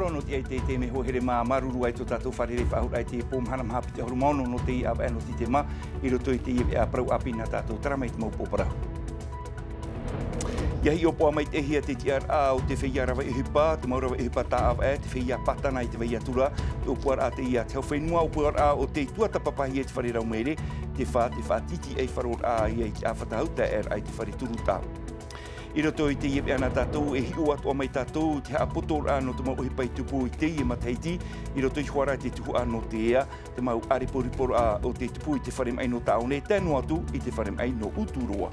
Mauro no te me ho here mā maruru ai tō tātou wharere whahur ai te pōm hana maha pite horu maono no te av ano titema I roto I te prau api nā tātou taramai te mau pōparau. Iahi o poa mai te hia te TRA o te whia rawa I hupa, te maurawa I hupa tā av te whia patana I te whia tura, te opuar a te ia te whenua o puar a o te tuata papahi e te whare rau mere, te wha titi ei wharor a I te awhatahau te ai te whare turu tā. I roto I te iepe ana tātou e hiu atua mai tātou te haapotor ano te mau ohipai tupu I te mataiti I roto I huara te tuhu ano te ea te mau ariporipor a o te tupu I te wharem aino taone tēnu atu I te wharem aino uturoa.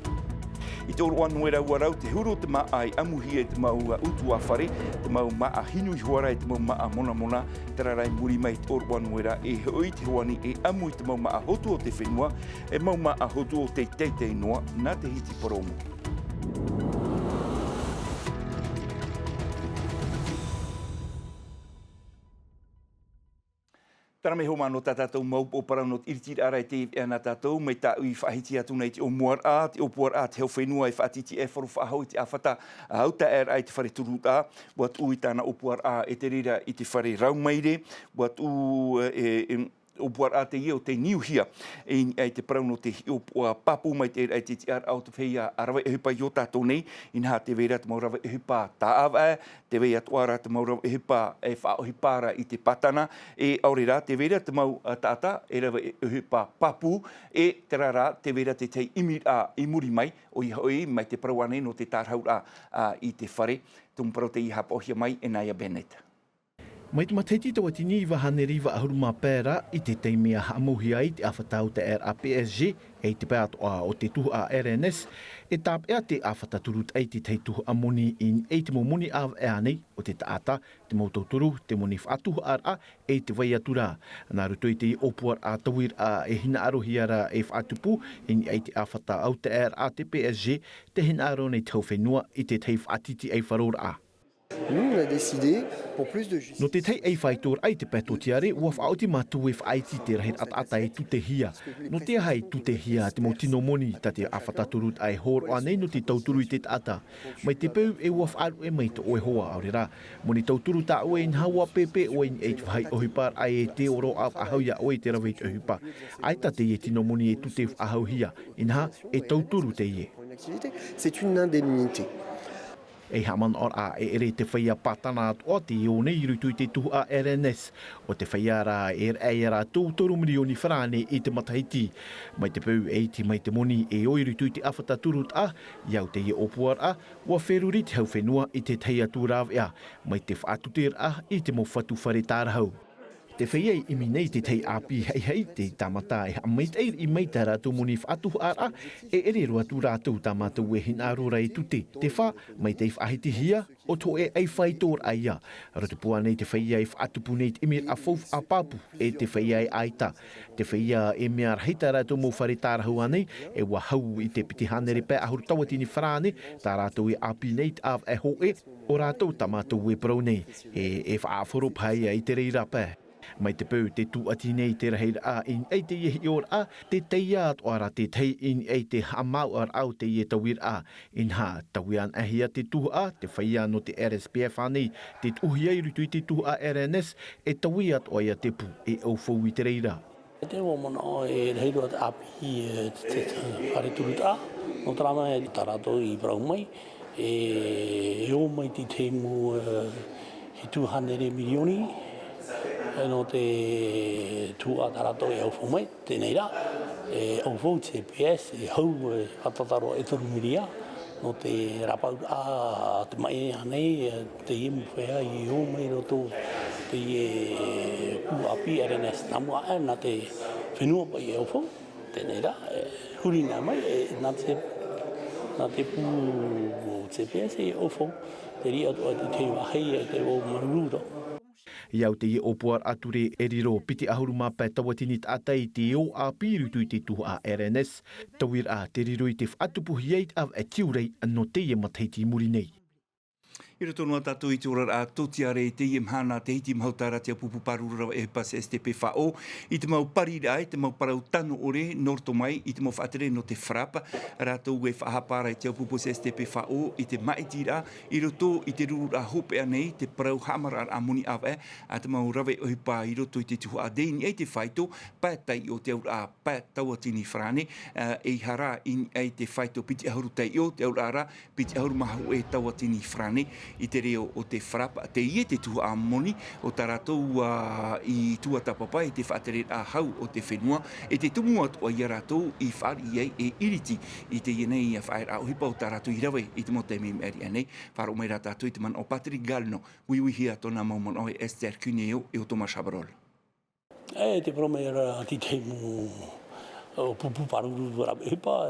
I te oro anu e rau te huro te maa ai amuhi e te mau utu a whare, te mau maa hinu I huara e te mau maa mona mona, te rarai muri mai te oro anu e hoi te hoani e amu I te mau maa hotu o te whenua, e mau maa hotu o te teitei noa, nā te hiti poromo. Tara me ho mano tātou mau o parau no iritir arai te ana tātou, mai tā ui whahiti atu nei te o muar a, te o puar a te hau whenua I whaatiti e wharu whahau I te awhata a hauta ai te whare turu a, wat ui tāna o puar a e te rira I te whare raumaire, wat o puar a te o te niuhia ai te parau no te o papu mai te ai te ar au te whia arawa e hupa I o tātou nei, inha te vera te maurawa e hupa tā awa te vea tuara te maurawa e hupa e whaohipara I te patana, e aurera te vera te mau tāta e rawa e hupa papu, e te rara te vera te tei imi a I muri mai, o I hoi mai te parau ane no te tārhau I te whare, tung parau te iha pohia mai e Naya Bennett. Mai te mataiti tawa tini I wahane riwa ahuruma pēra I te teimea haamuhi ai te awhatau te PSG e te pēatoa o te tuhu a RNS e tāpea te awhata turut ai te tei tuhu amoni I te moni av nei o te taata, te mautauturu, te moni whaatuhu a e te waiatura. Nā ruto I te opuar a tawir a e hina arohi ara e whaatupu ai te awhata au te te PSG te hina aro nei tau whenua I te tei whaatiti ai wharora a. Nous, on a décidé, pour plus de justice... No te tei ei whaitor ai te pētotiare, ua whaoti mātu e whaiti te rahir atata e tute hia. No te hai tute hia te mautino moni ta te awhataturut ai hor o anei no te tauturu I te tata. Mai te peu e ua whaaru e mai te oe hoa aurera. Moni tauturu ta oe in haua pepe oe in eit whai ohipar ai e te oro av ahauia oe te raweit ohipa. Ai ta te e tino moni e tute ahau hia, inha e tauturu te ie. C'est une indemnité. E haman or a e ere te whaia patana o te o nei rutu I te tuhu a RNS o te whaia ra e ra tōtoru milioni wharane I te matahiti. Mai te peu e ti mai te moni e oi rutu I te awhata turut a, iau te ie opuar a, ua wheruri te hau whenua I te teia tūrawe a, mai te whaatuter a I te mo whatu whare tārahau. Te whaia I minei te tei api hei te tamata e amait eir I mai tā rātou moni whaatuhu ara e ere rua tū rātou tāmatou e hin arora I tute. Te wha, mai te whaahiti hia, o to e ei whaitor aia. Roto pua nei te whaia I whaatupu nei te emir a fouf a papu e te whaia I aita. Te whaia e mea rheita rātou mō whare tārahau anei e wahau I te piti hanere pē ahuru tawatini wharane tā rātou e api nei av e ho e o rātou tāmatou e brau nei e whaaforo pai I te reira pē. Mai te peu te tu ati nei te rahir a in ei te iehi or a te teia at ora te tei in ei te hamau ar au te ie tawir a in ha tawian ahia te tuhu a te whaia no te RSPF anei te tuhi ai rutu I te tuhu a RNS e tawi at oia te pu e au fau I te reira. Te wamana o e reiro at api te whare turut a no trama e tarato I brau mai e o mai te teimu I 200 milioni no te tua tarato e au fau mai, tēnei rā. E au fau CPS e hau whatataro e torumiria no te rapau a te mai anei te imu whea I o mai roto te ku api RNS namu a na te whenua pai e au fau, tēnei rā. Huri nā mai nā te pu CPS e au fau, te ria toa te te wahei e te o marururo. Iau te opuar ature e riro piti ahuruma pē tawatini tātai te o a pirutu I te tuhu a RNS, tawir a te riro I te whaatupuhi eit av e tiurei anno te ia mataiti muri nei. I roto noa tātou i tōra a tōtia re te i mhana te hiti mhautara te pupu parura e pas STP whao. I te mau pari ai, te mau parau tano ore, norto mai, i te mau whaatere no te whrapa. Rātou e whahapara i te pupu STP whao, i te maitira, i roto i te ruru a hope anei, te parau hamara a muni awe, a te mau rawe ohipa i roto i te tuhu a deini e te whaito, pātai o te aura a pātaua tini whrane, e hara in e te whaito piti ahuru tei o, te aura ara, piti ahuru mahu e taua tini whrane, i te reo o te whrapa, te ie te tuha a moni, o tā rātou i tua tapapai, te whaatere a hau o te whenua, e te tumu atua i a rātou i whaari ei e iriti, i te ienei a whaer a ohipa o tā rātou i rawe, i te mote me meri anei, wharo mai rā tātou i te man o Patri Galno, wiwihia tōna maumon oi Esther Cuneo e o Thomas Chabrol. E te promera ti teimu o pupu paruru wara hipa,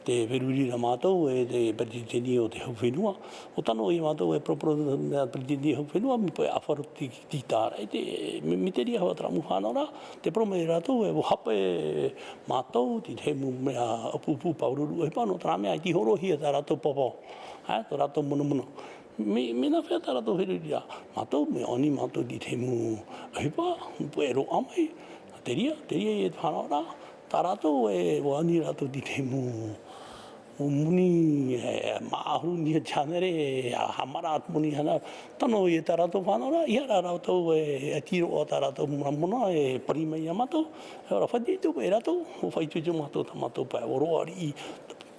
te peruri na mātou e te peritini o te hauwhenua. O tano i mātou e propro na peritini hauwhenua, mi poe awharu ti tāra. E te miteri hawa tramu whanora, te prome i rātou e hape mātou, ti teimu mea o pupu paruru hipa, no tā mea i ti horohia tā rātou popo, tā rātou mono. Me na whea tā rātou peruri a mātou, me oni mātou ti teimu hipa, mi poe ro amai, te ria i e whanora, tā rātou e wani rātou ti teimu o muni maahu ni chanere hamara muni hana tano e tarato fanora ia rātou e tiro o tarato mona e prima yamato ora fadi tu e rato o fai tu mato tamato pa oroari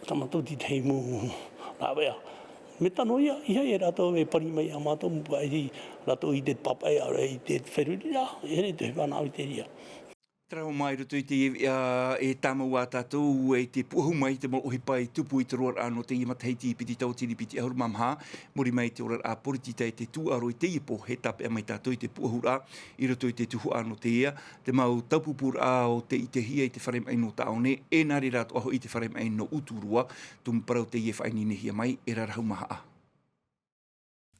tamato di teimu ravea me tano ia e rato e prima yamato ai rato i te papa e te feruria e te vana teria. Trau mai roto i te e tamau a tātou e te puahu mai te mohi pai tupu i te roar anō te i mataheiti i piti tau tini piti ahuru mamha, mori mai te orar a poritita e te tūaro i te ipo he tape a mai tātou i te puahu rā i roto i te tuhu anō te ea, te mau taupupur a o te i te hia i te wharem aino taone, e nari rātu aho i te wharem aino uturua, tum parau te ie whainine hia mai e rarahau maha a.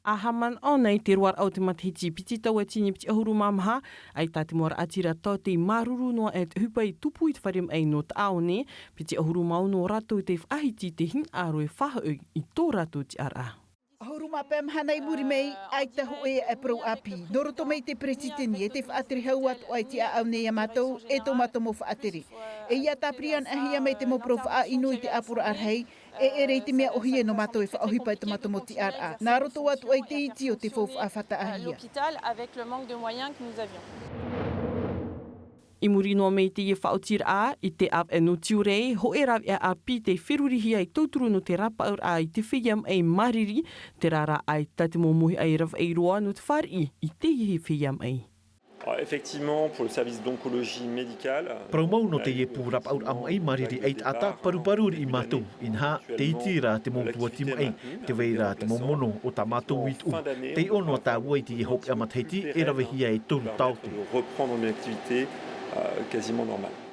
A haman o nei te ruar au te matahiti piti tau e tini piti ahuru mamaha, ai tā te moara atira tau te maruru noa e te hupa i tupu i te wharem ei no taone, piti ahuru mau no rātou te whahiti te hin aro e whahau i tō rātou te ara. Ahuru mapem hanai muri mei ai te hoe e pro api. Noroto mei te presideni e te whaatiri hau atu ai te au nei amatou e tō mato mo whaatiri. E ia tāprian ahia mei te mo pro wha inu i te apura arhei, e rei te mea ohie no mato e whaohipa i te mato mo ti ara. Nā roto atu ai te iti o te whau whaata ahia. I muri noa mei te ie whaotira a, i te ap e no tiurei, ho e raw e a pi te whirurihia i tauturu no te rapa aur a i te whiam ei mariri, te rara ai tate mo mohi ai raw ei roa no te whari i te ihi whiam ei. Effectivement, pour le service d'oncologie médicale... Praumau no te ie pūrap aur am ei mariri eit ata paruparuri i mātou. Inha, te itira te mōtua timu ei, te veira te momono o ta mātou i tū. Te ono tā ua i te ie hope amatheiti e rawehia e tūru tautu. Reprendre mes activités quasiment normales.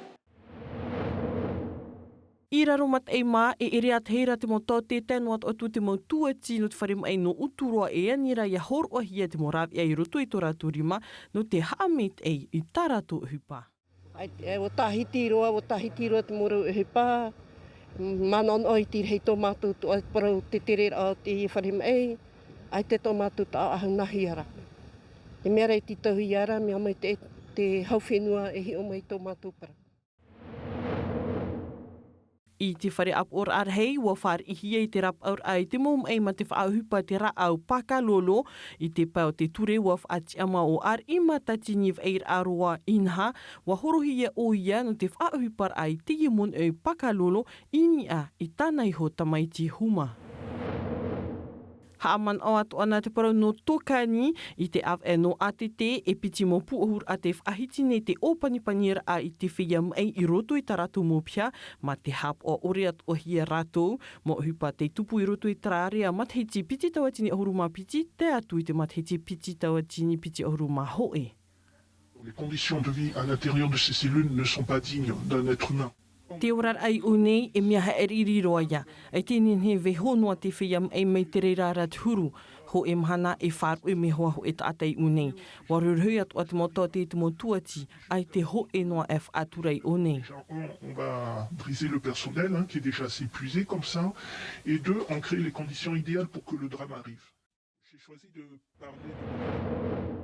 I raro mat ei mā e ere at heira te mo tō te tēnuat o tu te mo tua tino te wharem ei no uturua e anira ia hor o hia te mo rawi ei roto i tō rātou rima no te haamit ei i tā rātou hupa. O tahitiroa te moro hupa, manon oi ti hei tō mātou tu parau te tere o te wharem ei, ai te tō mātou ta ahau nahi ara. E mea rei ti tahu i ara, mea mai te hauwhenua e hi o mai tō mātou para. I te whare ap or arhei, ua whare ihia i te rap aur ai te mom ei ma te whaauhupa te ra au pakalolo i te pau te ture ua whaati ama o ar i matati niv eir aroa inha, ua horohia o ia no te whaauhupa ai te iemon au pakalolo ini a i tānai ho tamaiti huma. Haaman o atu ana te parau no tokani i te av e no atete e piti mo puohur a te whahiti nei te opanipanira a i te whiam ei i roto i ta rātou mo pia ma te hap o oreat o hia rātou mo hupa te tupu i roto i tararea mathiti piti tawatini ahuruma piti te atu i te mathiti piti tawatini piti ahuruma hoe. Les conditions de vie à l'intérieur de ces cellules ne sont pas dignes d'un être humain. Te orar ai unei e mea ha eriri roa ia. Ai tēnei he vehonoa te whiam ei mei te reira rat huru. ho e mahana e wharu e me hoa ho e taatei unei. Waruruhui atu atu moto te te motuati ai te ho e noa e whaaturei o nei. On va briser le personnel qui est déjà assez épuisé comme ça. Et deux, on crée les conditions idéales pour que le drame arrive. J'ai choisi de parler de...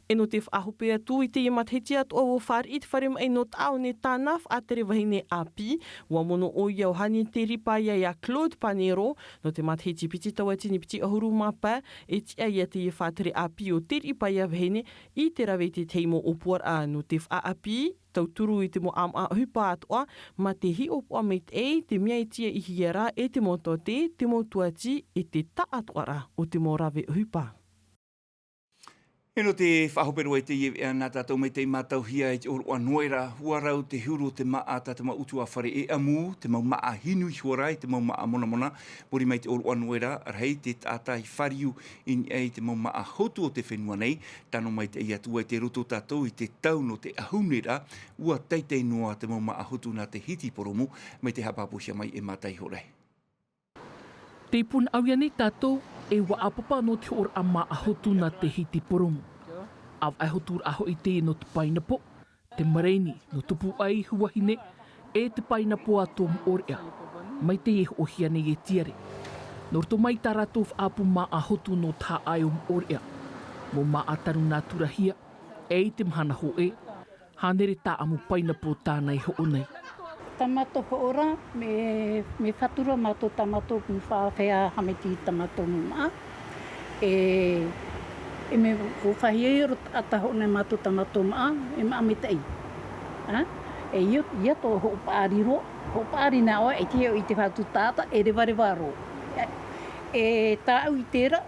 E no te whaahope atu i te imatheti atu o whare i te wharema e no tau ne tāna whaatere wahine api, ua mono o iau hani te ripa ia Claude Panero, no te matheti piti taua tini piti ahuru mapa, e tia ia te whaatere api o te ripa ia wahine i te rawe te teimo o puara no te whaapi, tauturu i te mo a hupa atoa, ma te hi o pua meit te mea i tia i hiera e te moto te mo tuati e te ta atoara o te mo rawe hupa. E no te whahopero e te iwi nā tātou me te mātau hia e te oroa noera, huarau te huru te maa tātama utu a whare e amu, te mau maa hinu i huarai, te mau maa mona mona, mori mai te oroa noera, arhei te tātai whariu in ei te mau maa hotu o te whenua nei, tano mai te iatua e te roto tātou i te tau no te ahunera, ua teitei noa te mau maa hotu nā te hiti poromu, mai te hapapusia mai e mātai horei. Te pun awia nei tātou, e wa apapa no te ora ama ahotu na te hiti poromu. Au ahotur aho i te no te painapo, te mareini no tupu ai huahine, e te painapo a tō orea, mai te e ohia nei e tiare. Norto mai tā rātou apu ma ahotu no tā ai o orea, mo ma ataru nā turahia, e i te mhana ho e, hanere tā amu painapo tānei ho o nei. Tamato hoora, me whatura mato tamato ku whawhea hameti tamato muma. E me whawhia i ataho nei mato tamato muma, e ma amitei. E ia tō hopaari ro, hopaari nā oa, e te i te whatu tāta, e rewa ro. E tā au i tērā,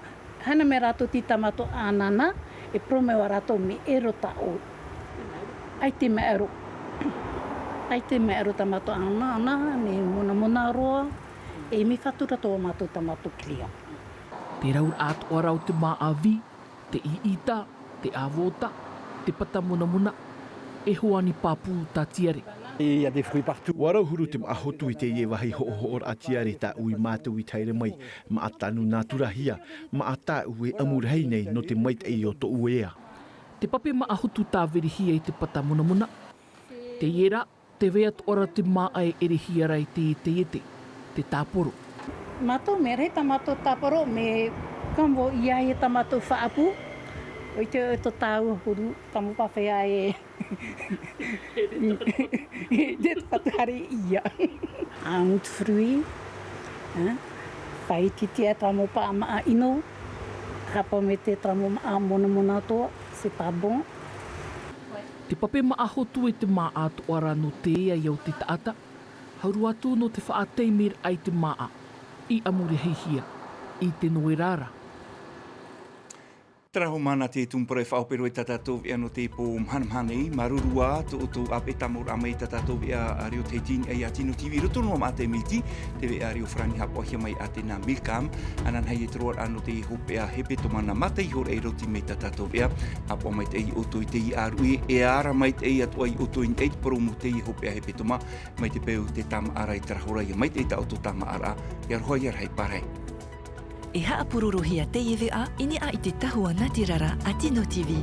hana me rato ti tamato ānana, e promewa rato me ero tā o. Ai te me ero. Ai te mea ro tamato ana, ne mona roa, e mi whatura tō mato tamato klia. Te raur atoa rau te maawi, te iita, te avota, te pata mona, e hoani papu tā tiare. Il y a des fruits partout. Warau huru te maahotu i te ie wahi ho'ohor a tiare ta ui mātou i taire mai, ma atanu nā turahia, ma ata ue amurhei nei no te mait e o to uea. Te pape maahotu tā verihia i te pata mona, te iera, te wea ora te maa e ere hiarai te tāporo. Mato me rei tamato tāporo, me kambo ia e tamato whaapu, o i te to tāua huru, tamo pawhea e... Te patuhare ia. Ang frui, whai titia tamo pa maa ino, hapa me te tamo maa mona toa, se pabon. Te pape maahotu e te maa atoara no te ea iau te taata, hauru atu no te whaateimir ai te maa, i amure heihia, i te noerara. Taraho mana te tumpere whaopero e tatatou ea no te po mhanamhanei, marurua to ape tamur amei tatatou ea ario te jing e a tino TV roto no ma te miti, te ve ario frani hapo hia mai a te na milkam, anan hei e troar ano te hope a hepe to mana mata i hor e roti me tatatou ea, hapo mai te i oto i te i aru e ara mai te i atua i oto i eit poromu te i hope a hepe toma, mai te peu te tama ara i tarahora i mai te ta oto tama ara, i aroha i arhei parhei. E haapururu hia te iwi a, ini a i te tahua natirara a Tino TV.